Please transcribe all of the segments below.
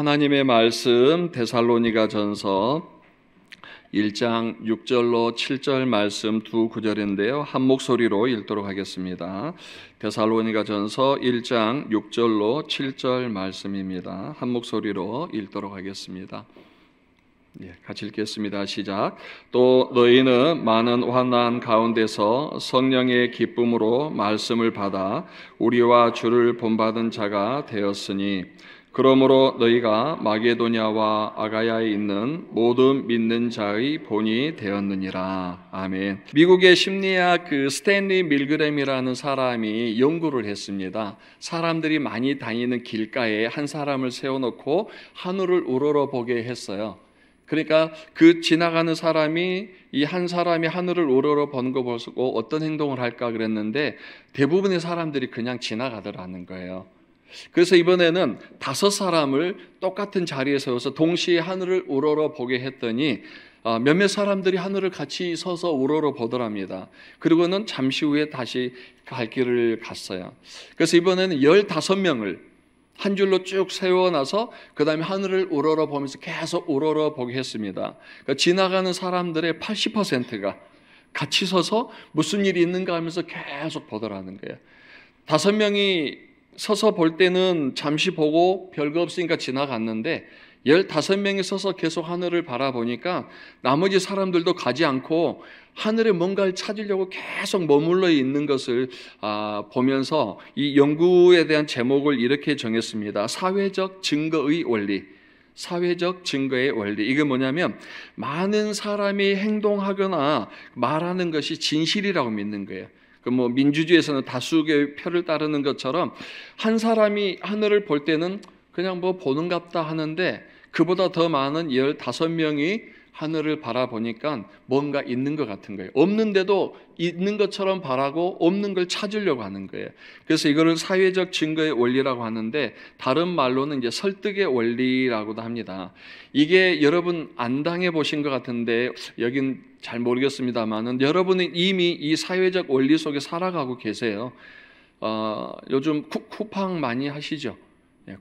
하나님의 말씀 데살로니가전서 1장 6절로 7절 말씀 두 구절인데요. 한 목소리로 읽도록 하겠습니다. 데살로니가전서 1장 6절로 7절 말씀입니다. 한 목소리로 읽도록 하겠습니다. 같이 읽겠습니다. 시작. 또 너희는 많은 환난 가운데서 성령의 기쁨으로 말씀을 받아 우리와 주를 본받은 자가 되었으니 그러므로 너희가 마게도냐와 아가야에 있는 모든 믿는 자의 본이 되었느니라. 아멘. 미국의 심리학 스탠리 밀그램이라는 사람이 연구를 했습니다. 사람들이 많이 다니는 길가에 한 사람을 세워놓고 하늘을 우러러보게 했어요. 그러니까 지나가는 사람이 이 한 사람이 하늘을 우러러보는 거 보고 어떤 행동을 할까 그랬는데 대부분의 사람들이 그냥 지나가더라는 거예요. 그래서 이번에는 5사람을 똑같은 자리에 세워서 동시에 하늘을 우러러보게 했더니 몇몇 사람들이 하늘을 같이 서서 우러러보더랍니다. 그리고는 잠시 후에 다시 갈 길을 갔어요. 그래서 이번에는 15명을 한 줄로 쭉 세워놔서 그 다음에 하늘을 우러러보면서 계속 우러러보게 했습니다. 그러니까 지나가는 사람들의 80%가 같이 서서 무슨 일이 있는가 하면서 계속 보더라는 거예요. 5명이 서서 볼 때는 잠시 보고 별거 없으니까 지나갔는데 15명이 서서 계속 하늘을 바라보니까 나머지 사람들도 가지 않고 하늘에 뭔가를 찾으려고 계속 머물러 있는 것을 보면서 이 연구에 대한 제목을 이렇게 정했습니다. 사회적 증거의 원리. 사회적 증거의 원리. 이게 뭐냐면 많은 사람이 행동하거나 말하는 것이 진실이라고 믿는 거예요. 민주주의에서는 다수의 표를 따르는 것처럼 한 사람이 하늘을 볼 때는 그냥 보는갑다 하는데 그보다 더 많은 15명이 하늘을 바라보니까 뭔가 있는 것 같은 거예요. 없는데도 있는 것처럼 바라고 없는 걸 찾으려고 하는 거예요. 그래서 이거를 사회적 증거의 원리라고 하는데 다른 말로는 이제 설득의 원리라고도 합니다. 이게 여러분 안 당해 보신 것 같은데 여긴 잘 모르겠습니다만은 여러분은 이미 이 사회적 원리 속에 살아가고 계세요. 요즘 쿠팡 많이 하시죠?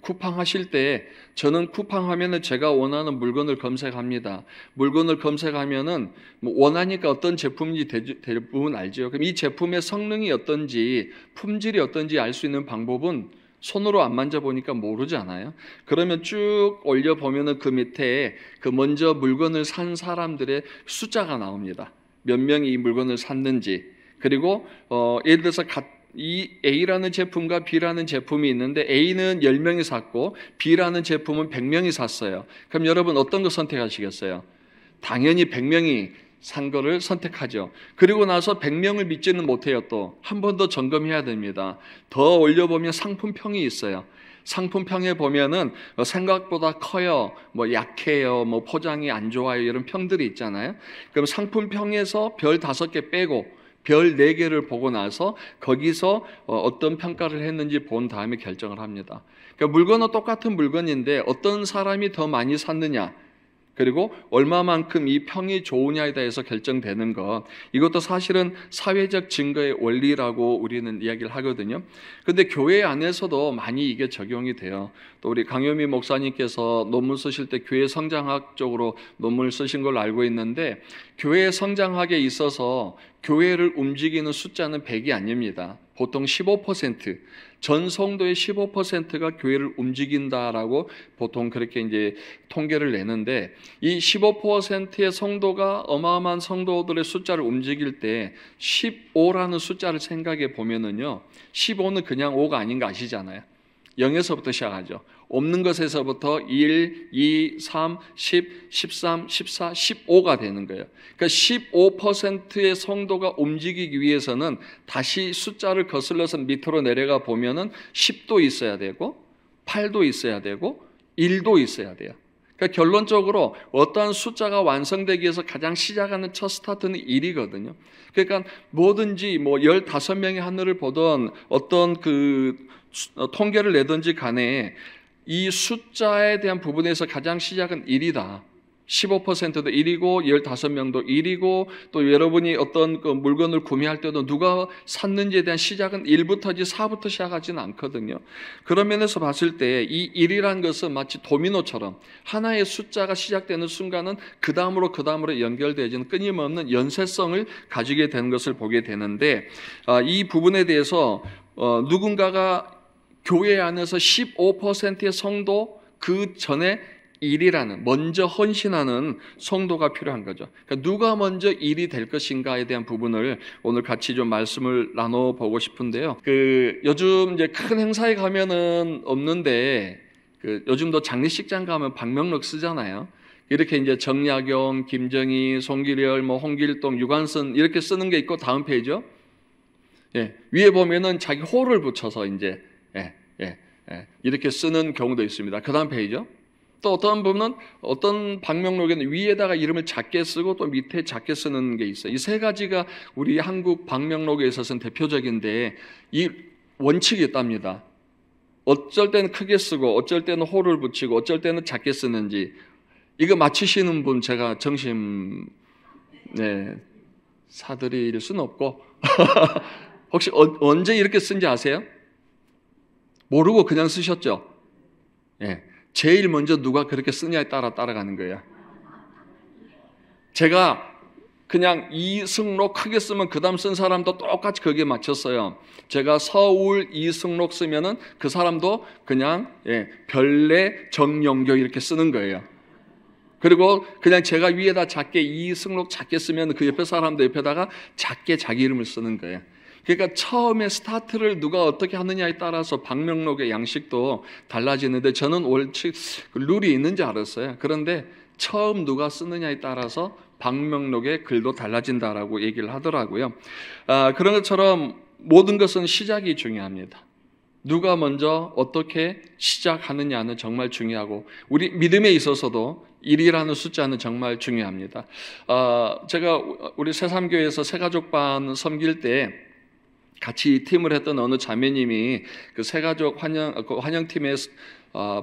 쿠팡 하실 때 저는 쿠팡 하면은 제가 원하는 물건을 검색합니다. 물건을 검색하면은 원하니까 어떤 제품인지 대부분 알죠. 그럼 이 제품의 성능이 어떤지 품질이 어떤지 알 수 있는 방법은 손으로 안 만져보니까 모르잖아요. 그러면 쭉 올려보면은 그 밑에 먼저 물건을 산 사람들의 숫자가 나옵니다. 몇 명이 이 물건을 샀는지. 그리고 예를 들어서 이 A라는 제품과 B라는 제품이 있는데 A는 10명이 샀고 B라는 제품은 100명이 샀어요. 그럼 여러분 어떤 거 선택하시겠어요? 당연히 100명이 산 거를 선택하죠. 그리고 나서 100명을 믿지는 못해요. 또 한 번 더 점검해야 됩니다. 더 올려보면 상품평이 있어요. 상품평에 보면은 생각보다 커요, 약해요, 포장이 안 좋아요, 이런 평들이 있잖아요. 그럼 상품평에서 별 5개 빼고 별 4개를 보고 나서 거기서 어떤 평가를 했는지 본 다음에 결정을 합니다. 그러니까 물건은 똑같은 물건인데 어떤 사람이 더 많이 샀느냐, 그리고 얼마만큼 이 평이 좋으냐에 대해서 결정되는 것, 이것도 사실은 사회적 증거의 원리라고 우리는 이야기를 하거든요. 그런데 교회 안에서도 많이 이게 적용이 돼요. 또 우리 강효미 목사님께서 논문 쓰실 때 교회 성장학 쪽으로 논문을 쓰신 걸로 알고 있는데 교회 성장학에 있어서 교회를 움직이는 숫자는 100이 아닙니다. 보통 15%, 전 성도의 15%가 교회를 움직인다라고 보통 그렇게 이제 통계를 내는데 이 15%의 성도가 어마어마한 성도들의 숫자를 움직일 때 15라는 숫자를 생각해 보면은요, 15는 그냥 5가 아닌 거 아시잖아요. 0에서부터 시작하죠. 없는 것에서부터 1, 2, 3, 10, 13, 14, 15가 되는 거예요. 그러니까 15%의 성도가 움직이기 위해서는 다시 숫자를 거슬러서 밑으로 내려가 보면은 10도 있어야 되고 8도 있어야 되고 1도 있어야 돼요. 그러니까 결론적으로 어떠한 숫자가 완성되기 위해서 가장 시작하는 첫 스타트는 1이거든요. 그러니까 뭐든지 15명의 하늘을 보던 어떤 통계를 내든지 간에 이 숫자에 대한 부분에서 가장 시작은 1이다. 15%도 1이고 15명도 1이고 또 여러분이 어떤 그 물건을 구매할 때도 누가 샀는지에 대한 시작은 1부터지 4부터 시작하지는 않거든요. 그런 면에서 봤을 때 이 1이라는 것은 마치 도미노처럼 하나의 숫자가 시작되는 순간은 그 다음으로 연결되어지는 끊임없는 연쇄성을 가지게 되는 것을 보게 되는데, 이 부분에 대해서 누군가가 교회 안에서 15%의 성도, 그 전에 일이라는, 먼저 헌신하는 성도가 필요한 거죠. 그러니까 누가 먼저 일이 될 것인가에 대한 부분을 오늘 같이 좀 말씀을 나눠보고 싶은데요. 요즘 이제 큰 행사에 가면은 없는데, 요즘도 장례식장 가면 방명록 쓰잖아요. 이렇게 이제 정약용, 김정희, 송기렬, 홍길동, 유관순 이렇게 쓰는 게 있고, 다음 페이지요. 위에 보면은 자기 호를 붙여서 이제 이렇게 쓰는 경우도 있습니다. 그 다음 페이지요. 또 어떤 부분은 어떤 방명록에는 위에다가 이름을 작게 쓰고 또 밑에 작게 쓰는 게 있어요. 이 세 가지가 우리 한국 방명록에 있어서는 대표적인데, 이 원칙이 있답니다. 어쩔 때는 크게 쓰고 어쩔 때는 호를 붙이고 어쩔 때는 작게 쓰는지, 이거 맞추시는 분 제가 정심 사드릴 수는 없고 혹시 언제 이렇게 쓴지 아세요? 모르고 그냥 쓰셨죠? 제일 먼저 누가 그렇게 쓰냐에 따라 따라가는 거예요. 제가 그냥 이승록 크게 쓰면 그 다음 쓴 사람도 똑같이 거기에 맞췄어요. 제가 서울 이승록 쓰면은 그 사람도 그냥 별내 정영교 이렇게 쓰는 거예요. 그리고 그냥 제가 위에다 작게 이승록 작게 쓰면 그 옆에 사람도 옆에다가 작게 자기 이름을 쓰는 거예요. 그러니까 처음에 스타트를 누가 어떻게 하느냐에 따라서 방명록의 양식도 달라지는데, 저는 원칙 룰이 있는 줄 알았어요. 그런데 처음 누가 쓰느냐에 따라서 방명록의 글도 달라진다라고 얘기를 하더라고요. 그런 것처럼 모든 것은 시작이 중요합니다. 누가 먼저 어떻게 시작하느냐는 정말 중요하고, 우리 믿음에 있어서도 1이라는 숫자는 정말 중요합니다. 제가 우리 새삼교회에서 새가족반 섬길 때 같이 팀을 했던 어느 자매님이 그 새가족 환영팀에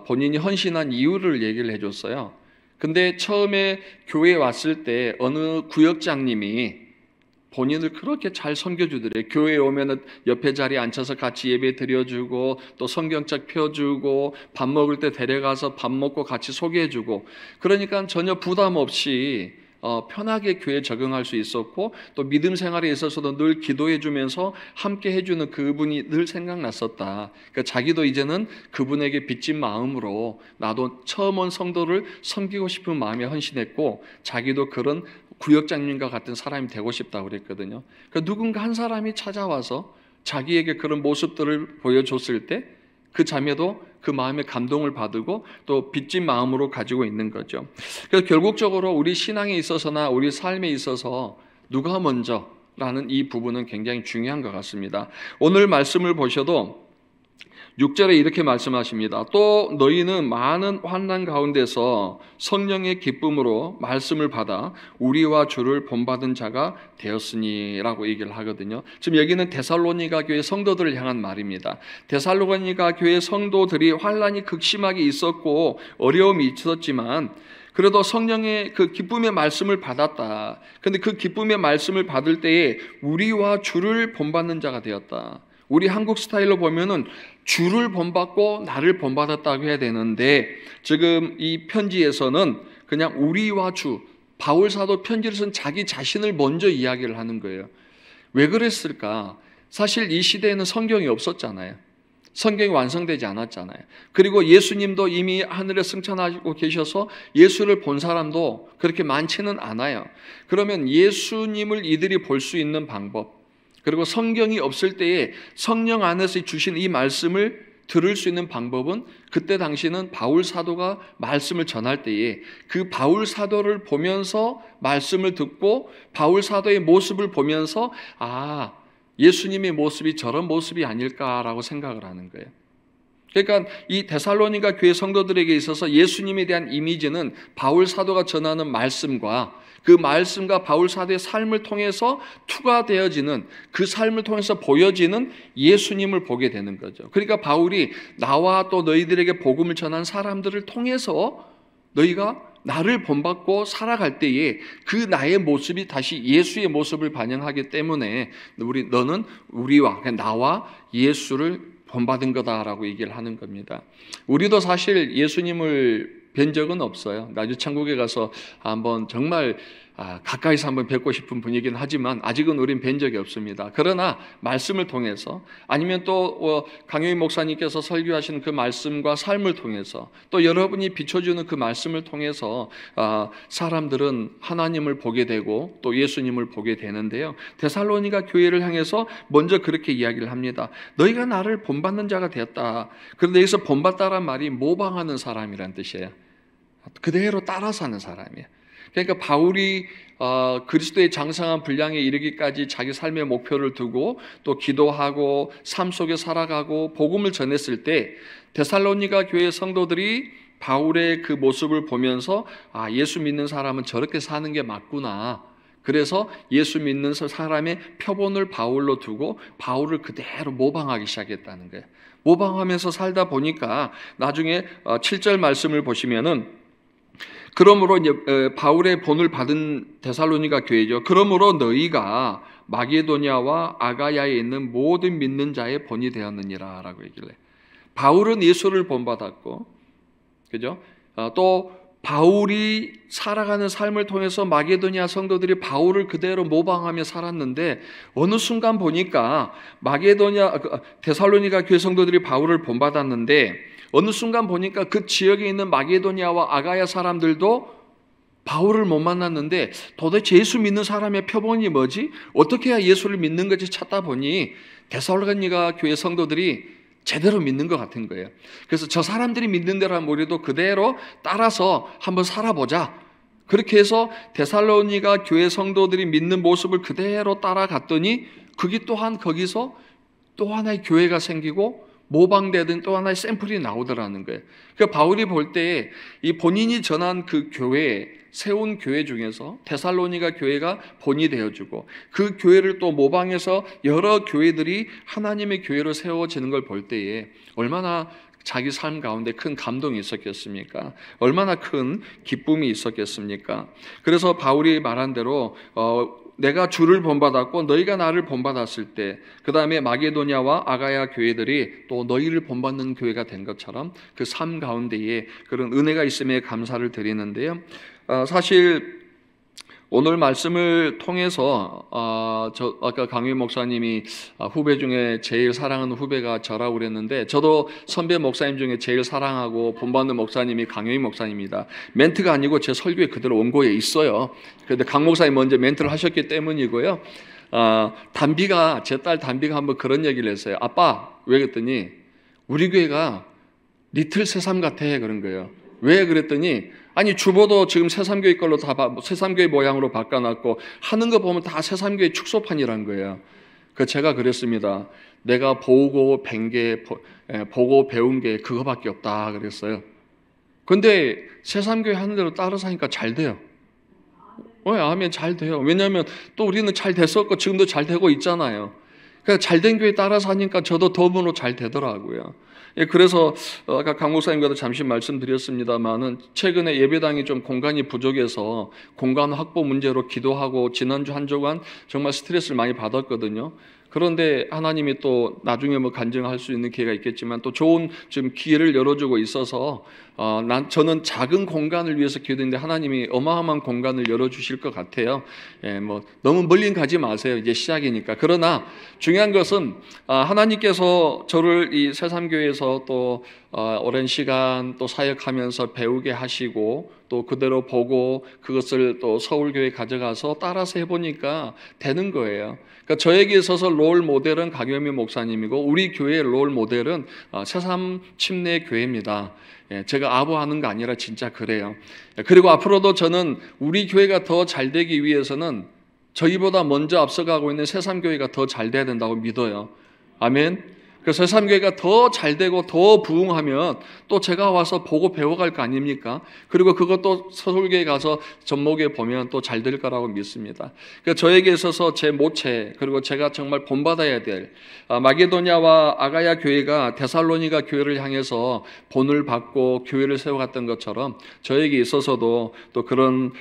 본인이 헌신한 이유를 얘기를 해줬어요. 근데 처음에 교회에 왔을 때 어느 구역장님이 본인을 그렇게 잘 섬겨주더래요. 교회에 오면은 옆에 자리에 앉혀서 같이 예배 드려주고, 또 성경책 펴주고, 밥 먹을 때 데려가서 밥 먹고 같이 소개해주고, 그러니까 전혀 부담 없이 편하게 교회에 적응할 수 있었고, 또 믿음 생활에 있어서도 늘 기도해주면서 함께 해주는 그분이 늘 생각났었다. 그러니까 자기도 이제는 그분에게 빚진 마음으로 나도 처음 온 성도를 섬기고 싶은 마음에 헌신했고, 자기도 그런 구역장님과 같은 사람이 되고 싶다고 그랬거든요. 그러니까 누군가 한 사람이 찾아와서 자기에게 그런 모습들을 보여줬을 때 그 자매도 그 마음에 감동을 받고 또 빚진 마음으로 가지고 있는 거죠. 그래서 결국적으로 우리 신앙에 있어서나 우리 삶에 있어서 누가 먼저라는 이 부분은 굉장히 중요한 것 같습니다. 오늘 말씀을 보셔도 6절에 이렇게 말씀하십니다. 또 너희는 많은 환난 가운데서 성령의 기쁨으로 말씀을 받아 우리와 주를 본받은 자가 되었으니 라고 얘기를 하거든요. 지금 여기는 데살로니가 교회 성도들을 향한 말입니다. 데살로니가 교회 성도들이 환난이 극심하게 있었고 어려움이 있었지만 그래도 성령의 그 기쁨의 말씀을 받았다. 그런데 그 기쁨의 말씀을 받을 때에 우리와 주를 본받는 자가 되었다. 우리 한국 스타일로 보면은 주를 본받고 나를 본받았다고 해야 되는데, 지금 이 편지에서는 그냥 우리와 주, 바울 사도 편지를 쓴 자기 자신을 먼저 이야기를 하는 거예요. 왜 그랬을까? 사실 이 시대에는 성경이 없었잖아요. 성경이 완성되지 않았잖아요. 그리고 예수님도 이미 하늘에 승천하고 계셔서 예수를 본 사람도 그렇게 많지는 않아요. 그러면 예수님을 이들이 볼 수 있는 방법, 그리고 성경이 없을 때에 성령 안에서 주신 이 말씀을 들을 수 있는 방법은, 그때 당시는 바울 사도가 말씀을 전할 때에 그 바울 사도를 보면서 말씀을 듣고 바울 사도의 모습을 보면서 예수님의 모습이 저런 모습이 아닐까라고 생각을 하는 거예요. 그러니까 이 데살로니가 교회 성도들에게 있어서 예수님에 대한 이미지는 바울 사도가 전하는 말씀과 그 말씀과 바울 사도의 삶을 통해서 투과되어지는, 그 삶을 통해서 보여지는 예수님을 보게 되는 거죠. 그러니까 바울이 나와 또 너희들에게 복음을 전한 사람들을 통해서 너희가 나를 본받고 살아갈 때에 그 나의 모습이 다시 예수의 모습을 반영하기 때문에 너는 우리와, 나와 예수를 본받은 거다라고 얘기를 하는 겁니다. 우리도 사실 예수님을 뵌 적은 없어요. 나중에 천국에 가서 한번 정말 가까이서 한번 뵙고 싶은 분이긴 하지만 아직은 우린 뵌 적이 없습니다. 그러나 말씀을 통해서, 아니면 또 강효희 목사님께서 설교하시는 그 말씀과 삶을 통해서, 또 여러분이 비춰주는 그 말씀을 통해서 사람들은 하나님을 보게 되고 또 예수님을 보게 되는데요. 데살로니가 교회를 향해서 먼저 그렇게 이야기를 합니다. 너희가 나를 본받는 자가 되었다. 그런데 여기서 본받다란 말이 모방하는 사람이란 뜻이에요. 그대로 따라 사는 사람이에요. 그러니까 바울이 그리스도의 장성한 분량에 이르기까지 자기 삶의 목표를 두고 또 기도하고 삶 속에 살아가고 복음을 전했을 때 데살로니가 교회 성도들이 바울의 그 모습을 보면서 예수 믿는 사람은 저렇게 사는 게 맞구나. 그래서 예수 믿는 사람의 표본을 바울로 두고 바울을 그대로 모방하기 시작했다는 거예요. 모방하면서 살다 보니까 나중에 7절 말씀을 보시면은, 그러므로 이제 바울의 본을 받은 데살로니가 교회죠. 그러므로 너희가 마게도냐와 아가야에 있는 모든 믿는 자의 본이 되었느니라라고 얘기를 해요. 바울은 예수를 본받았고, 그죠? 또 바울이 살아가는 삶을 통해서 마게도냐 성도들이 바울을 그대로 모방하며 살았는데, 어느 순간 보니까 데살로니가 교회 성도들이 바울을 본받았는데, 어느 순간 보니까 그 지역에 있는 마게도냐와 아가야 사람들도 바울을 못 만났는데, 도대체 예수 믿는 사람의 표본이 뭐지? 어떻게 해야 예수를 믿는 건지 찾다 보니 데살로니가 교회 성도들이 제대로 믿는 것 같은 거예요. 그래서 저 사람들이 믿는 대로 우리도 그대로 따라서 한번 살아보자. 그렇게 해서 데살로니가 교회 성도들이 믿는 모습을 그대로 따라갔더니 그게 또한 거기서 또 하나의 교회가 생기고 모방되던 또 하나의 샘플이 나오더라는 거예요. 그러니까 바울이 볼 때 이 본인이 전한 그 교회, 세운 교회 중에서 데살로니가 교회가 본이 되어주고, 그 교회를 또 모방해서 여러 교회들이 하나님의 교회로 세워지는 걸 볼 때에 얼마나 자기 삶 가운데 큰 감동이 있었겠습니까? 얼마나 큰 기쁨이 있었겠습니까? 그래서 바울이 말한 대로 내가 주를 본받았고 너희가 나를 본받았을 때, 그 다음에 마게도냐와 아가야 교회들이 또 너희를 본받는 교회가 된 것처럼 그 삶 가운데에 그런 은혜가 있음에 감사를 드리는데요. 사실 오늘 말씀을 통해서 아까 강휘 목사님이 후배 중에 제일 사랑하는 후배가 저라고 그랬는데, 저도 선배 목사님 중에 제일 사랑하고 본받는 목사님이 강효희 목사님입니다. 멘트가 아니고 제 설교에 그대로 원고에 있어요. 그런데 강 목사님 먼저 멘트를 하셨기 때문이고요. 제 딸 단비가 한번 그런 얘기를 했어요. 아빠, 왜 그랬더니 우리 교회가 리틀 새삼 같아, 그런 거예요. 왜 그랬더니, 아니 주보도 지금 새삼교회 걸로 다 새삼교회 모양으로 바꿔놨고 하는 거 보면 다 새삼교회 축소판이란 거예요. 제가 그랬습니다. 내가 보고 배운 게 그거밖에 없다 그랬어요. 근데 새삼교회 하는 대로 따라서 하니까 잘 돼요. 아멘, 잘 돼요. 왜냐하면 또 우리는 잘 됐었고 지금도 잘 되고 있잖아요. 그러니까 잘된 교회 따라서 하니까 저도 더불어 잘 되더라고요. 그래서 아까 강 목사님과도 잠시 말씀드렸습니다만은 최근에 예배당이 좀 공간이 부족해서 공간 확보 문제로 기도하고 지난주 한 주간 정말 스트레스를 많이 받았거든요. 그런데 하나님이 또 나중에 간증할 수 있는 기회가 있겠지만 또 좋은 지금 기회를 열어주고 있어서 저는 작은 공간을 위해서 기도했는데 하나님이 어마어마한 공간을 열어주실 것 같아요. 너무 멀리 가지 마세요. 이제 시작이니까. 그러나 중요한 것은 하나님께서 저를 이 새삼교회에서 또 오랜 시간 또 사역하면서 배우게 하시고 또 그대로 보고 그것을 또 서울교회에 가져가서 따라서 해보니까 되는 거예요. 그러니까 저에게 있어서 롤 모델은 강효미 목사님이고 우리 교회의 롤 모델은 새삼 침례 교회입니다. 제가 아부하는 거 아니라 진짜 그래요. 그리고 앞으로도 저는 우리 교회가 더 잘 되기 위해서는 저희보다 먼저 앞서가고 있는 새삼교회가 더 잘 돼야 된다고 믿어요. 아멘. 그 새삼교회가 더 잘되고 더 부흥하면 또 제가 와서 보고 배워갈 거 아닙니까? 그리고 그것도 서울교회 가서 전목에 보면 또 잘 될 거라고 믿습니다. 저에게 있어서 제 모체, 그리고 제가 정말 본받아야 될 마게도냐와 아가야 교회가 데살로니가 교회를 향해서 본을 받고 교회를 세워갔던 것처럼 저에게 있어서도 또 그런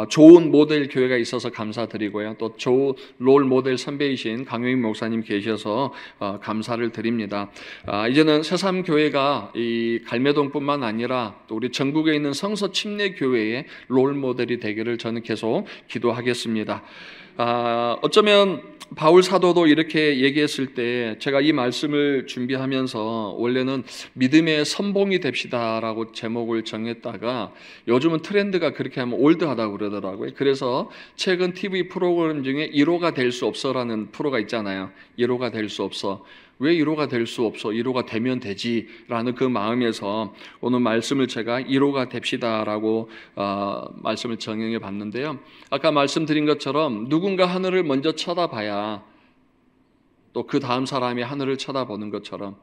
좋은 모델 교회가 있어서 감사드리고요. 또 좋은 롤 모델 선배이신 강용인 목사님 계셔서 감사를 드립니다. 이제는 새삼교회가 이 갈매동뿐만 아니라 또 우리 전국에 있는 성서 침례교회의 롤 모델이 되기를 저는 계속 기도하겠습니다. 어쩌면 바울 사도도 이렇게 얘기했을 때 제가 이 말씀을 준비하면서 원래는 믿음의 선봉이 됩시다라고 제목을 정했다가 요즘은 트렌드가 그렇게 하면 올드하다고 그러더라고요. 그래서 최근 TV 프로그램 중에 1호가 될 수 없어라는 프로가 있잖아요. 1호가 될 수 없어. 왜 1호가 될 수 없어? 1호가 되면 되지라는 그 마음에서 오늘 말씀을 제가 1호가 됩시다라고 말씀을 정형해 봤는데요. 아까 말씀드린 것처럼 누군가 하늘을 먼저 쳐다봐야 또 그 다음 사람이 하늘을 쳐다보는 것처럼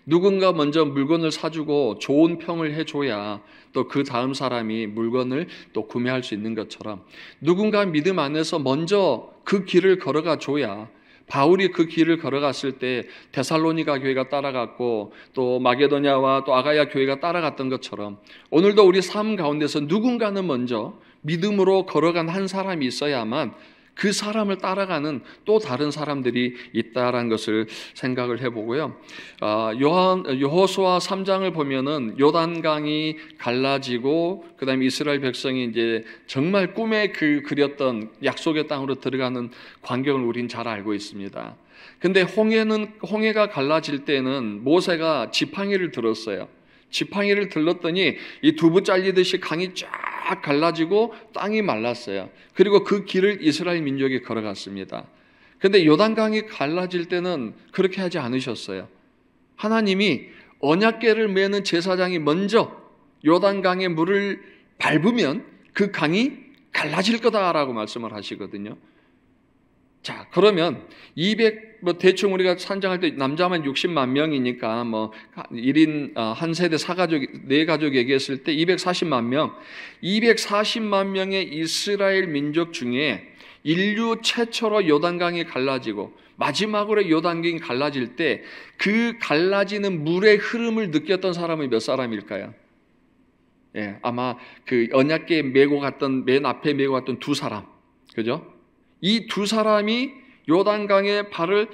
누군가 먼저 물건을 사주고 좋은 평을 해줘야 또 그 다음 사람이 물건을 또 구매할 수 있는 것처럼 누군가 믿음 안에서 먼저 그 길을 걸어가 줘야 바울이 그 길을 걸어갔을 때 데살로니가 교회가 따라갔고 또 마게도냐와 또 아가야 교회가 따라갔던 것처럼 오늘도 우리 삶 가운데서 누군가는 먼저 믿음으로 걸어간 한 사람이 있어야만 그 사람을 따라가는 또 다른 사람들이 있다라는 것을 생각을 해보고요. 여호수아 3장을 보면은 요단강이 갈라지고 그다음에 이스라엘 백성이 이제 정말 꿈에 그렸던 약속의 땅으로 들어가는 광경을 우린 잘 알고 있습니다. 근데 홍해가 갈라질 때는 모세가 지팡이를 들었어요. 지팡이를 들렀더니 이 두부 잘리듯이 강이 쫙 갈라지고 땅이 말랐어요. 그리고 그 길을 이스라엘 민족이 걸어갔습니다. 그런데 요단강이 갈라질 때는 그렇게 하지 않으셨어요. 하나님이 언약궤를 메는 제사장이 먼저 요단강의 물을 밟으면 그 강이 갈라질 거다라고 말씀을 하시거든요. 자, 그러면 대충 우리가 산정할 때 남자만 60만 명이니까 1인 한 세대 4가족 얘기했을 때 240만 명, 240만 명의 이스라엘 민족 중에 인류 최초로 요단강이 갈라지고 마지막으로 요단강이 갈라질 때 그 갈라지는 물의 흐름을 느꼈던 사람은 몇 사람일까요? 예, 아마 그 언약궤에 메고 갔던 맨 앞에 메고 갔던 두 사람, 그죠? 이 두 사람이 요단강에 발을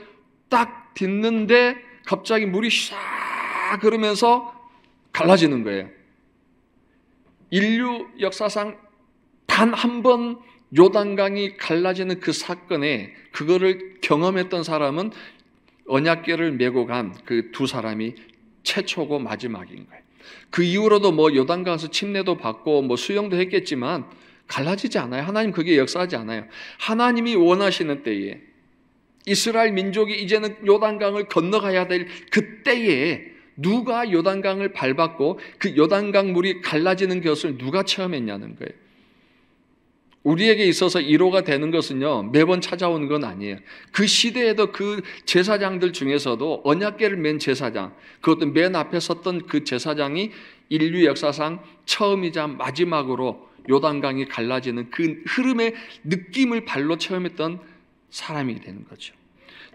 딱 딛는데 갑자기 물이 샥 흐르면서 갈라지는 거예요. 인류 역사상 단 한 번 요단강이 갈라지는 그 사건에 그거를 경험했던 사람은 언약궤를 메고 간 그 두 사람이 최초고 마지막인 거예요. 그 이후로도 요단강에서 침례도 받고 수영도 했겠지만 갈라지지 않아요. 하나님 그게 역사하지 않아요. 하나님이 원하시는 때에 이스라엘 민족이 이제는 요단강을 건너가야 될 그때에 누가 요단강을 밟았고 그 요단강 물이 갈라지는 것을 누가 체험했냐는 거예요. 우리에게 있어서 1호가 되는 것은요 매번 찾아오는 건 아니에요. 그 시대에도 그 제사장들 중에서도 언약궤를 맨 제사장, 그것도 맨 앞에 섰던 그 제사장이 인류 역사상 처음이자 마지막으로 요단강이 갈라지는 그 흐름의 느낌을 발로 체험했던 사람이 되는 거죠.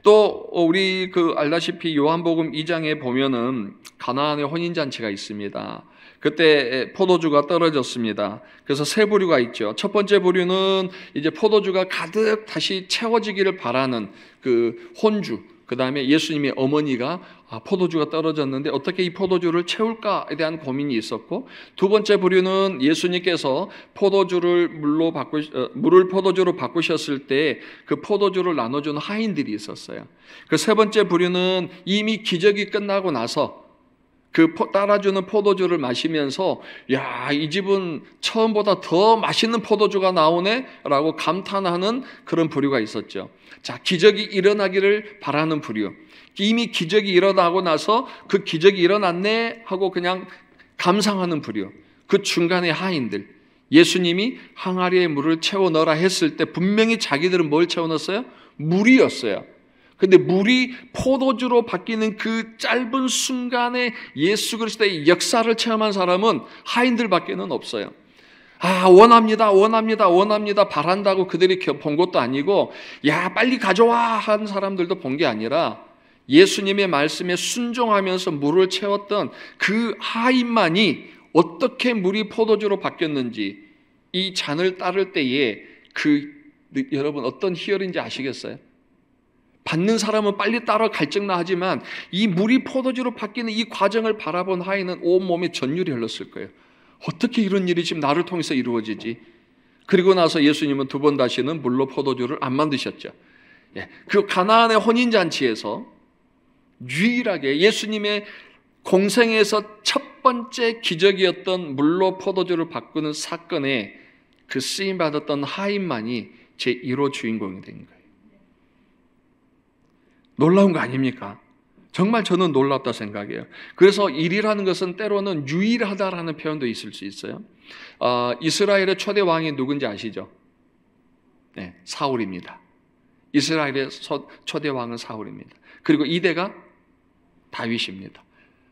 또 우리 알다시피 요한복음 2장에 보면은 가나안의 혼인잔치가 있습니다. 그때 포도주가 떨어졌습니다. 그래서 세 부류가 있죠. 첫 번째 부류는 이제 포도주가 가득 다시 채워지기를 바라는 그 혼주. 그 다음에 예수님의 어머니가 포도주가 떨어졌는데 어떻게 이 포도주를 채울까에 대한 고민이 있었고, 두 번째 부류는 예수님께서 물을 포도주로 바꾸셨을 때 그 포도주를 나눠주는 하인들이 있었어요. 그 세 번째 부류는 이미 기적이 끝나고 나서 그 따라주는 포도주를 마시면서 야, 이 집은 처음보다 더 맛있는 포도주가 나오네 라고 감탄하는 그런 부류가 있었죠. 자, 기적이 일어나기를 바라는 부류, 이미 기적이 일어나고 나서 그 기적이 일어났네 하고 그냥 감상하는 부류, 그 중간의 하인들, 예수님이 항아리에 물을 채워 넣으라 했을 때 분명히 자기들은 뭘 채워 넣었어요? 물이었어요. 근데 물이 포도주로 바뀌는 그 짧은 순간에 예수 그리스도의 역사를 체험한 사람은 하인들밖에는 없어요. 원합니다 바란다고 그들이 본 것도 아니고, 야 빨리 가져와 한 사람들도 본 게 아니라 예수님의 말씀에 순종하면서 물을 채웠던 그 하인만이 어떻게 물이 포도주로 바뀌었는지, 이 잔을 따를 때에 여러분 어떤 희열인지 아시겠어요? 받는 사람은 빨리 따라 갈증나 하지만 이 물이 포도주로 바뀌는 이 과정을 바라본 하인은 온몸에 전율이 흘렀을 거예요. 어떻게 이런 일이 지금 나를 통해서 이루어지지? 그리고 나서 예수님은 두 번 다시는 물로 포도주를 안 만드셨죠. 그 가나안의 혼인잔치에서 유일하게 예수님의 공생에서 첫 번째 기적이었던 물로 포도주를 바꾸는 사건에 그 쓰임받았던 하인만이 제1호 주인공이 된 거예요. 놀라운 거 아닙니까? 정말 저는 놀랍다 생각해요. 그래서 일이라는 것은 때로는 유일하다라는 표현도 있을 수 있어요. 이스라엘의 초대 왕이 누군지 아시죠? 네, 사울입니다. 이스라엘의 초대 왕은 사울입니다. 그리고 이대가 다윗입니다.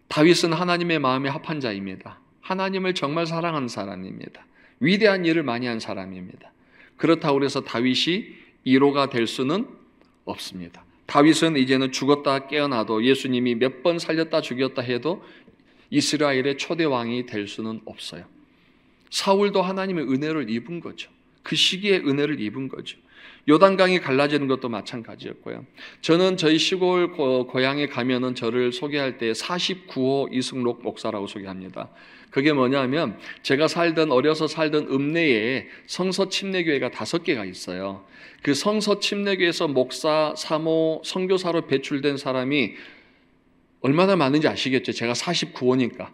다윗은 하나님의 마음에 합한 자입니다. 하나님을 정말 사랑하는 사람입니다. 위대한 일을 많이 한 사람입니다. 그렇다고 해서 다윗이 1호가 될 수는 없습니다. 다윗은 이제는 죽었다 깨어나도, 예수님이 몇 번 살렸다 죽였다 해도 이스라엘의 초대 왕이 될 수는 없어요. 사울도 하나님의 은혜를 입은 거죠. 그 시기에 은혜를 입은 거죠. 요단강이 갈라지는 것도 마찬가지였고요. 저는 저희 시골 고향에 가면은 저를 소개할 때 49호 이승록 목사라고 소개합니다. 그게 뭐냐면, 제가 어려서 살던 읍내에 성서 침례교회가 5개가 있어요. 그 성서 침례교회에서 목사, 사모, 선교사로 배출된 사람이 얼마나 많은지 아시겠죠? 제가 49호니까.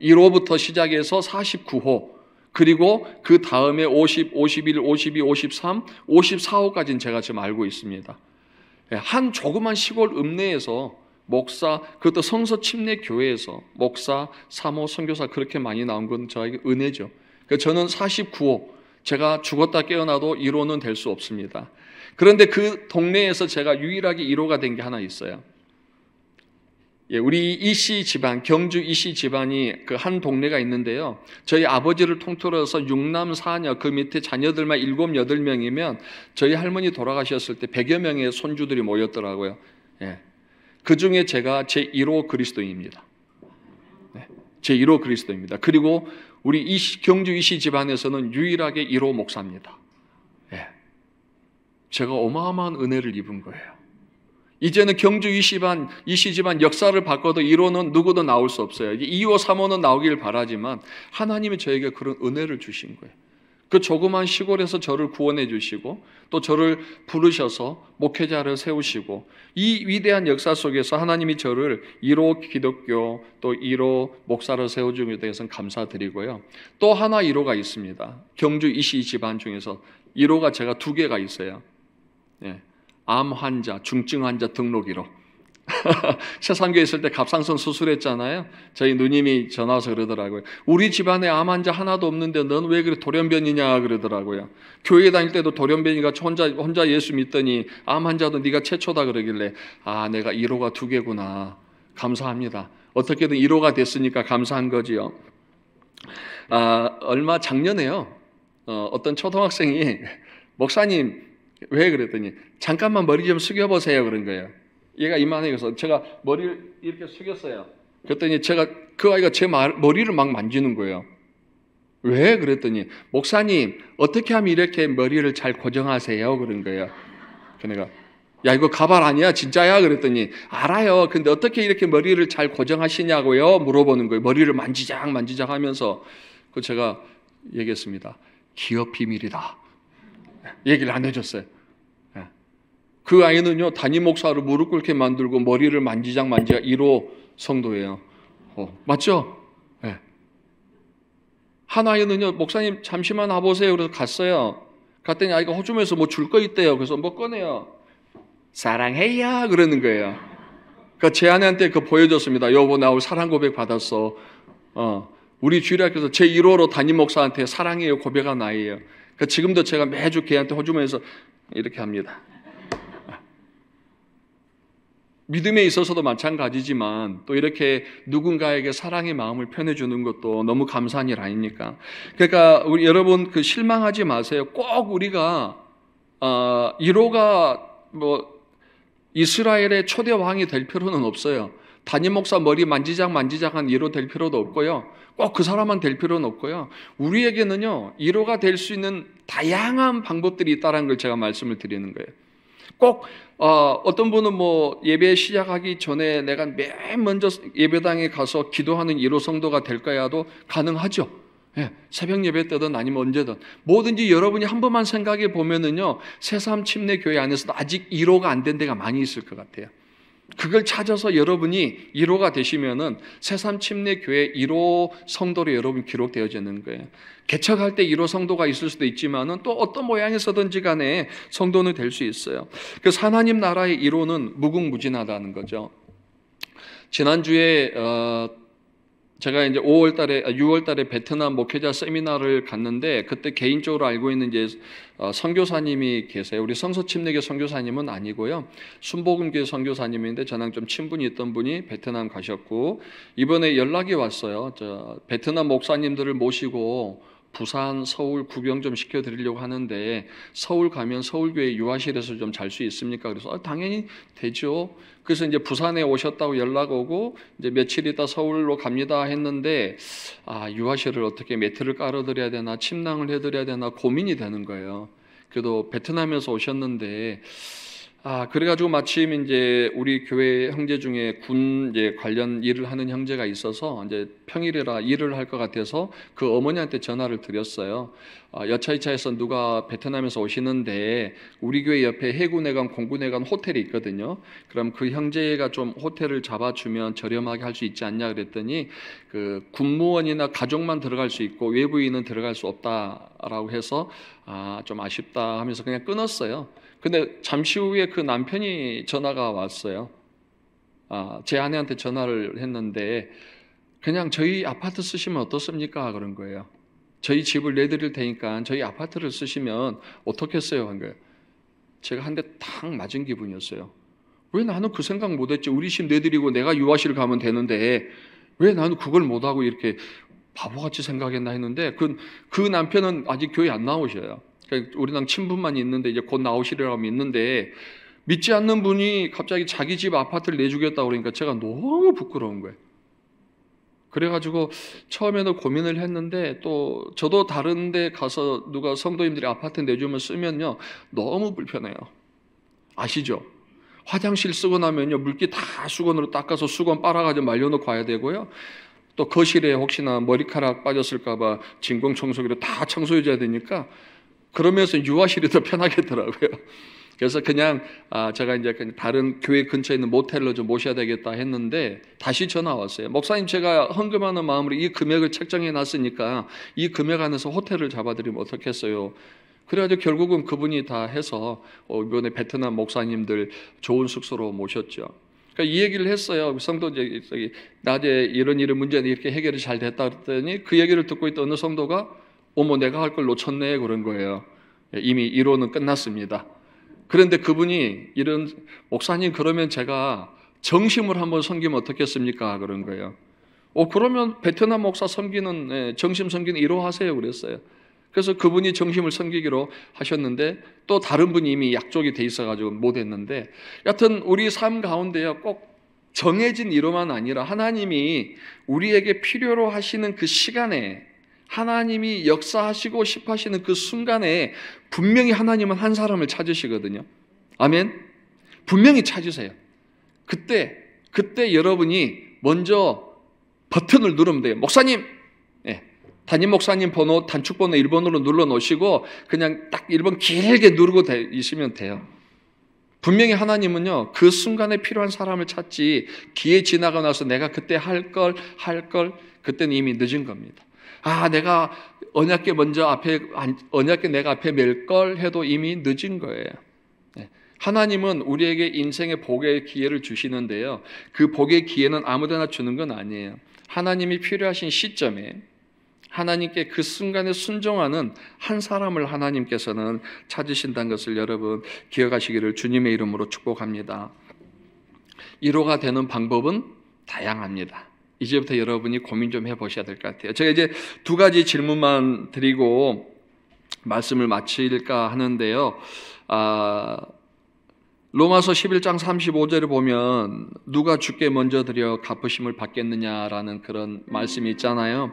1호부터 시작해서 49호, 그리고 그 다음에 50, 51, 52, 53, 54호까지는 제가 지금 알고 있습니다. 한 조그만 시골 읍내에서 목사, 그것도 성서 침례 교회에서 목사, 사모, 선교사 그렇게 많이 나온 건 저에게 은혜죠. 저는 49호, 제가 죽었다 깨어나도 1호는 될 수 없습니다. 그런데 그 동네에서 제가 유일하게 1호가 된 게 하나 있어요. 우리 이씨 집안, 경주 이씨 집안이 그 한 동네가 있는데요. 저희 아버지를 통틀어 서 6남 4녀, 그 밑에 자녀들만 7, 8명이면 저희 할머니 돌아가셨을 때 100여 명의 손주들이 모였더라고요. 그 중에 제가 제1호 그리스도인입니다. 제1호 그리스도입니다. 그리고 우리 경주 이씨 집안에서는 유일하게 1호 목사입니다. 제가 어마어마한 은혜를 입은 거예요. 이제는 경주 이씨 집안 역사를 바꿔도 1호는 누구도 나올 수 없어요. 2호, 3호는 나오길 바라지만 하나님이 저에게 그런 은혜를 주신 거예요. 그 조그만 시골에서 저를 구원해 주시고 또 저를 부르셔서 목회자를 세우시고, 이 위대한 역사 속에서 하나님이 저를 1호 기독교 또 1호 목사를 세워준 것에 대해서는 감사드리고요. 또 하나 1호가 있습니다. 경주 이씨 집안 중에서 1호가 제가 2개가 있어요. 암 환자, 중증 환자 등록 1호. 세상교에 있을 때 갑상선 수술했잖아요. 저희 누님이 전화 와서 그러더라고요. 우리 집안에 암 환자 하나도 없는데 넌 왜 그래 돌연변이냐 그러더라고요. 교회 다닐 때도 돌연변이가 혼자 예수 믿더니 암 환자도 네가 최초다 그러길래, 내가 1호가 2개구나. 감사합니다. 어떻게든 1호가 됐으니까 감사한 거지요. 얼마 작년에요. 어떤 초등학생이 목사님 왜 그랬더니 잠깐만 머리 좀 숙여보세요 그런 거예요. 얘가 이만해. 그래서 제가 머리를 이렇게 숙였어요. 그랬더니 그 아이가 제 머리를 막 만지는 거예요. 왜? 그랬더니 목사님 어떻게 하면 이렇게 머리를 잘 고정하세요 그런 거예요. 그러니까 야 이거 가발 아니야 진짜야? 그랬더니 알아요. 근데 어떻게 이렇게 머리를 잘 고정하시냐고요 물어보는 거예요. 머리를 만지작 하면서. 그 제가 얘기했습니다. 기업 비밀이다. 얘기를 안 해줬어요. 그 아이는요 담임 목사로 무릎 꿇게 만들고 머리를 만지작 1호 성도예요. 맞죠? 한 아이는요 목사님 잠시만 와보세요. 그래서 갔어요. 갔더니 아이가 호주머니에서 뭐 줄 거 있대요. 그래서 뭐 꺼내요. 사랑해요 그러는 거예요. 그러니까 제 아내한테 그거 보여줬습니다. 여보 나 오늘 사랑 고백 받았어. 우리 주일학교에서 제 1호로 담임 목사한테 사랑해요 고백한 아이예요. 그러니까 지금도 제가 매주 걔한테 호주머니에서 이렇게 합니다. 믿음에 있어서도 마찬가지지만 또 이렇게 누군가에게 사랑의 마음을 표현해주는 것도 너무 감사한 일 아닙니까? 그러니까 우리 여러분 그 실망하지 마세요. 꼭 우리가 이로가 뭐 이스라엘의 초대 왕이 될 필요는 없어요. 담임 목사 머리 만지작한 이로 될 필요도 없고요. 꼭 그 사람만 될 필요는 없고요. 우리에게는요, 이로가 될 수 있는 다양한 방법들이 있다는 걸 제가 말씀을 드리는 거예요. 꼭 어떤 분은 뭐 예배 시작하기 전에 내가 맨 먼저 예배당에 가서 기도하는 1호 성도가 될 거야도 가능하죠. 예, 새벽 예배 때든 아니면 언제든 뭐든지 여러분이 한 번만 생각해 보면은요, 새삼 침례 교회 안에서도 아직 1호가 안 된 데가 많이 있을 것 같아요. 그걸 찾아서 여러분이 1호가 되시면은 새삼 침례 교회 1호 성도로 여러분 기록되어지는 거예요. 개척할 때 1호 성도가 있을 수도 있지만은 또 어떤 모양에서든지 간에 성도는 될 수 있어요. 그래서 하나님 나라의 1호는 무궁무진하다는 거죠. 지난주에 제가 이제 6월 달에 베트남 목회자 세미나를 갔는데 그때 개인적으로 알고 있는 이제 선교사님이 계세요. 우리 성서침례교 선교사님은 아니고요. 순복음교회 선교사님인데 저랑 좀 친분이 있던 분이 베트남 가셨고 이번에 연락이 왔어요. 베트남 목사님들을 모시고 부산, 서울 구경 좀 시켜드리려고 하는데 서울 가면 서울교회 유아실에서 좀 잘 수 있습니까? 그래서 당연히 되죠. 그래서 이제 부산에 오셨다고 연락 오고 이제 며칠 있다 서울로 갑니다 했는데 유아실을 어떻게 매트를 깔아드려야 되나 침낭을 해드려야 되나 고민이 되는 거예요. 그래도 베트남에서 오셨는데 그래가지고 마침 이제 우리 교회 형제 중에 군 이제 관련 일을 하는 형제가 있어서 이제 평일이라 일을 할 것 같아서 그 어머니한테 전화를 드렸어요. 여차이차에서 누가 베트남에서 오시는데 우리 교회 옆에 해군회관, 공군회관 호텔이 있거든요. 그럼 그 형제가 좀 호텔을 잡아주면 저렴하게 할 수 있지 않냐 그랬더니 그 군무원이나 가족만 들어갈 수 있고 외부인은 들어갈 수 없다라고 해서 좀 아쉽다 하면서 그냥 끊었어요. 근데 잠시 후에 그 남편이 전화가 왔어요. 제 아내한테 전화를 했는데 그냥 저희 아파트 쓰시면 어떻습니까? 그런 거예요. 저희 집을 내드릴 테니까 저희 아파트를 쓰시면 어떻겠어요? 한 거예요. 제가 한 대 탁 맞은 기분이었어요. 왜 나는 그 생각 못했지? 우리 집 내드리고 내가 유아실 가면 되는데 왜 나는 그걸 못하고 이렇게 바보같이 생각했나 했는데 그 남편은 아직 교회 안 나오셔요. 우리랑 친분만 있는데 이제 곧 나오시리라고 믿는데 믿지 않는 분이 갑자기 자기 집 아파트를 내주겠다고 그러니까 제가 너무 부끄러운 거예요. 그래가지고 처음에는 고민을 했는데 또 저도 다른 데 가서 누가 성도님들이 아파트 내주면 쓰면요 너무 불편해요. 아시죠? 화장실 쓰고 나면요 물기 다 수건으로 닦아서 수건 빨아가지고 말려놓고 와야 되고요. 또 거실에 혹시나 머리카락 빠졌을까봐 진공청소기로 다 청소해줘야 되니까 그러면서 유아실이 더 편하겠더라고요. 그래서 그냥 제가 이제 다른 교회 근처에 있는 모텔로 좀 모셔야 되겠다 했는데 다시 전화 왔어요. 목사님 제가 헌금하는 마음으로 이 금액을 책정해 놨으니까 이 금액 안에서 호텔을 잡아드리면 어떻겠어요? 그래가지고 결국은 그분이 다 해서 이번에 베트남 목사님들 좋은 숙소로 모셨죠. 그러니까 이 얘기를 했어요. 성도 낮에 이런 문제는 이렇게 해결이 잘 됐다 그랬더니 그 얘기를 듣고 있던 어느 성도가 어머 내가 할 걸 놓쳤네 그런 거예요. 이미 1호는 끝났습니다. 그런데 그분이 이런 목사님 그러면 제가 정심을 한번 섬기면 어떻겠습니까? 그런 거예요. 그러면 베트남 목사 섬기는 정심 섬기는 1호 하세요 그랬어요. 그래서 그분이 정심을 섬기기로 하셨는데 또 다른 분이 이미 약속이 돼 있어가지고 못했는데 여하튼 우리 삶 가운데요 꼭 정해진 1호만 아니라 하나님이 우리에게 필요로 하시는 그 시간에 하나님이 역사하시고 싶어 하시는 그 순간에 분명히 하나님은 한 사람을 찾으시거든요. 아멘. 분명히 찾으세요. 그때 여러분이 먼저 버튼을 누르면 돼요. 목사님, 담임 목사님 번호 단축 번호 1번으로 눌러 놓으시고 그냥 딱 1번 길게 누르고 있으면 돼요. 분명히 하나님은요 그 순간에 필요한 사람을 찾지 기회 지나고 나서 내가 그때 할 걸 그때는 이미 늦은 겁니다. 내가 언약궤 내가 앞에 맬 걸 해도 이미 늦은 거예요. 하나님은 우리에게 인생의 복의 기회를 주시는데요. 그 복의 기회는 아무데나 주는 건 아니에요. 하나님이 필요하신 시점에 하나님께 그 순간에 순종하는 한 사람을 하나님께서는 찾으신다는 것을 여러분 기억하시기를 주님의 이름으로 축복합니다. 위로가 되는 방법은 다양합니다. 이제부터 여러분이 고민 좀 해보셔야 될 것 같아요. 제가 이제 두 가지 질문만 드리고 말씀을 마칠까 하는데요. 로마서 11장 35절에 보면 누가 주께 먼저 드려 갚으심을 받겠느냐라는 그런 말씀이 있잖아요.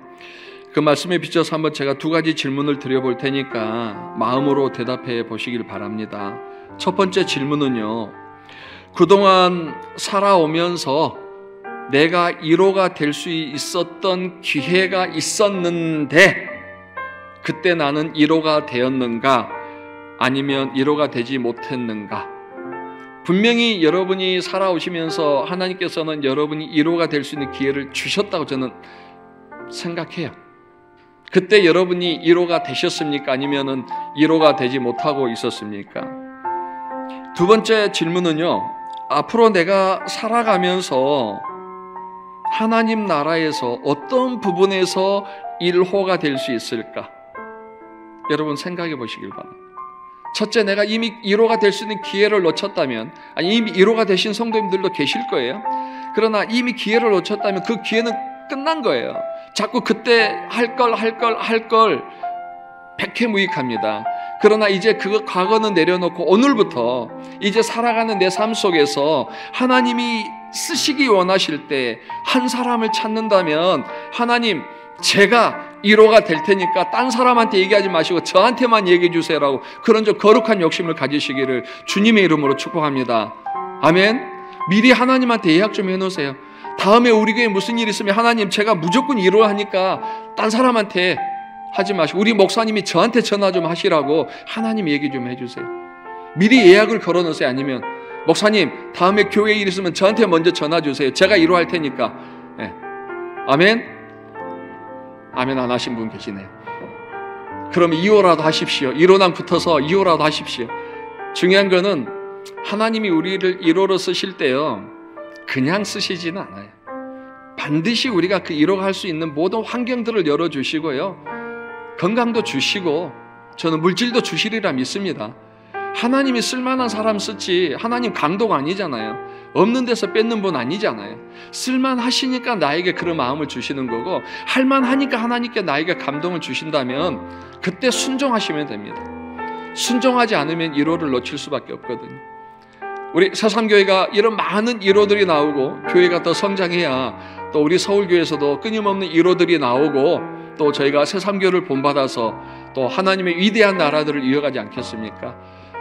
그 말씀에 비춰서 한번 제가 두 가지 질문을 드려볼 테니까 마음으로 대답해 보시길 바랍니다. 첫 번째 질문은요, 그동안 살아오면서 내가 위로가 될 수 있었던 기회가 있었는데 그때 나는 위로가 되었는가, 아니면 위로가 되지 못했는가? 분명히 여러분이 살아오시면서 하나님께서는 여러분이 위로가 될 수 있는 기회를 주셨다고 저는 생각해요. 그때 여러분이 위로가 되셨습니까? 아니면 위로가 되지 못하고 있었습니까? 두 번째 질문은요, 앞으로 내가 살아가면서 하나님 나라에서 어떤 부분에서 일호가 될 수 있을까? 여러분 생각해 보시길 바랍니다. 첫째, 내가 이미 1호가 될 수 있는 기회를 놓쳤다면, 아니 이미 1호가 되신 성도님들도 계실 거예요. 그러나 이미 기회를 놓쳤다면 그 기회는 끝난 거예요. 자꾸 그때 할 걸 백해무익합니다. 그러나 이제 그 과거는 내려놓고 오늘부터 이제 살아가는 내 삶 속에서 하나님이 쓰시기 원하실 때 한 사람을 찾는다면, 하나님 제가 1호가 될 테니까 딴 사람한테 얘기하지 마시고 저한테만 얘기해 주세요라고 그런 좀 거룩한 욕심을 가지시기를 주님의 이름으로 축복합니다. 아멘. 미리 하나님한테 예약 좀 해놓으세요. 다음에 우리 교회에 무슨 일 있으면 하나님 제가 무조건 1호 하니까 딴 사람한테 하지 마시고 우리 목사님이 저한테 전화 좀 하시라고 하나님 얘기 좀 해주세요. 미리 예약을 걸어놓으세요. 아니면 목사님 다음에 교회에 일 있으면 저한테 먼저 전화 주세요. 제가 1호 할 테니까. 네. 아멘. 아멘 안 하신 분 계시네요. 그럼 2호라도 하십시오. 1호랑 붙어서 2호라도 하십시오. 중요한 거는 하나님이 우리를 1호로 쓰실 때요, 그냥 쓰시지는 않아요. 반드시 우리가 그 1호가 할 수 있는 모든 환경들을 열어주시고요, 건강도 주시고 저는 물질도 주시리라 믿습니다. 하나님이 쓸만한 사람 쓰지 하나님 강도가 아니잖아요. 없는 데서 뺏는 분 아니잖아요. 쓸만하시니까 나에게 그런 마음을 주시는 거고, 할만하니까 하나님께 나에게 감동을 주신다면 그때 순종하시면 됩니다. 순종하지 않으면 1호를 놓칠 수밖에 없거든요. 우리 새삼교회가 이런 많은 1호들이 나오고 교회가 더 성장해야 또 우리 서울교회에서도 끊임없는 1호들이 나오고 또 저희가 새삼교회를 본받아서 또 하나님의 위대한 나라들을 이어가지 않겠습니까?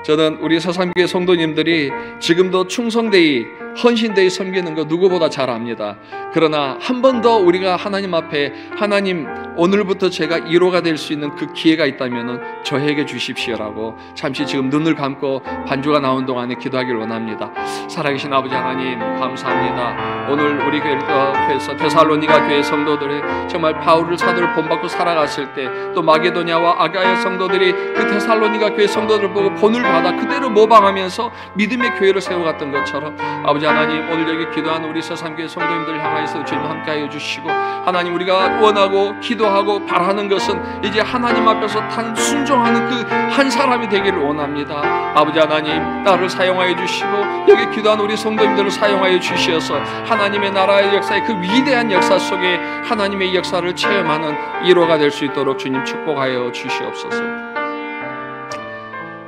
저는 우리 새삼교회 성도님들이 지금도 충성되이 헌신되이 섬기는 거 누구보다 잘 압니다. 그러나 한 번 더 우리가 하나님 앞에, 하나님 오늘부터 제가 1호가 될 수 있는 그 기회가 있다면 저에게 주십시오라고 잠시 지금 눈을 감고 반주가 나온 동안에 기도하기를 원합니다. 살아계신 아버지 하나님 감사합니다. 오늘 우리 교회에서 데살로니가 교회 성도들이 정말 바울을 사도를 본받고 살아갔을 때, 또 마게도냐와 아가야 성도들이 그 데살로니가 교회 성도들을 보고 본을 받아 그대로 모방하면서 믿음의 교회를 세워갔던 것처럼 아버지 하나님 오늘 여기 기도하는 우리 새삼교회 성도님들 향하여서 주님 함께하여 주시고, 하나님 우리가 원하고 기도하고 바라는 것은 이제 하나님 앞에서 단 순종하는 그 한 사람이 되기를 원합니다. 아버지 하나님 나를 사용하여 주시고 여기 기도하는 우리 성도님들을 사용하여 주시어서 하나님의 나라의 역사의 그 위대한 역사 속에 하나님의 역사를 체험하는 1호가 될 수 있도록 주님 축복하여 주시옵소서.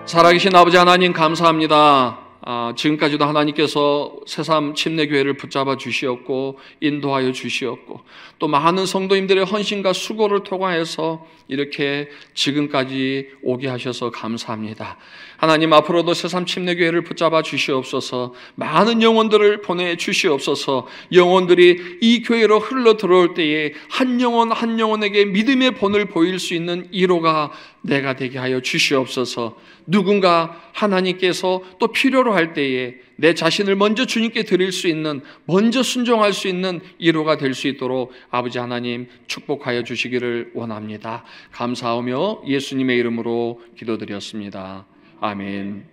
살아계신 아버지 하나님 감사합니다. 지금까지도 하나님께서 새삼 침례교회를 붙잡아 주시었고 인도하여 주시었고 또 많은 성도님들의 헌신과 수고를 통하여서 이렇게 지금까지 오게 하셔서 감사합니다. 하나님 앞으로도 새삼 침례교회를 붙잡아 주시옵소서. 많은 영혼들을 보내주시옵소서. 영혼들이 이 교회로 흘러 들어올 때에 한 영혼 한 영혼에게 믿음의 본을 보일 수 있는 1호가 내가 되게 하여 주시옵소서. 누군가 하나님께서 또 필요로 할 때에 내 자신을 먼저 주님께 드릴 수 있는, 먼저 순종할 수 있는 1호가 될 수 있도록 아버지 하나님 축복하여 주시기를 원합니다. 감사하며 예수님의 이름으로 기도드렸습니다. 아멘.